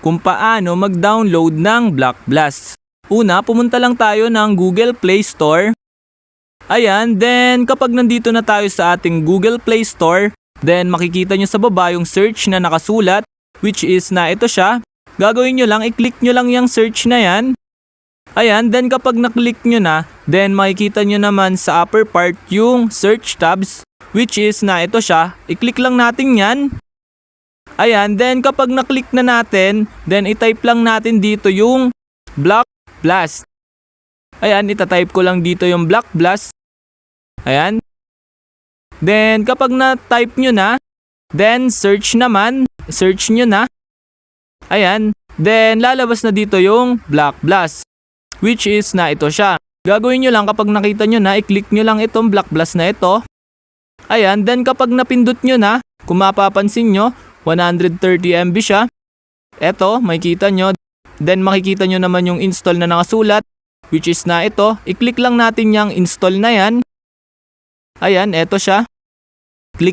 kung paano mag-download ng Blockblast. Una, pumunta lang tayo ng Google Play Store. Ayan, then kapag nandito na tayo sa ating Google Play Store, then makikita nyo sa baba yung search na nakasulat, which is na ito siya. Gagawin nyo lang, i-click nyo lang yung search na yan. Ayan, then kapag na-click nyo na, then makikita nyo naman sa upper part yung search tabs, which is na ito siya. I-click lang natin yan. Ayan, then kapag na-click na natin, then i-type lang natin dito yung Blockblast. Ayan, itatype ko lang dito yung Blockblast. Ayan. Then kapag na-type nyo na, then search naman, search nyo na. Ayan, then lalabas na dito yung Blockblast, which is na ito siya. Gagawin nyo lang kapag nakita nyo na, i-click nyo lang itong Blockblast na ito. Ayan, then kapag napindot nyo na, kung mapapansin nyo, 130 MB siya. Eto, makikita nyo. Then makikita nyo naman yung install na nakasulat, which is na ito. I-click lang natin yung install na yan. Ayan, eto siya.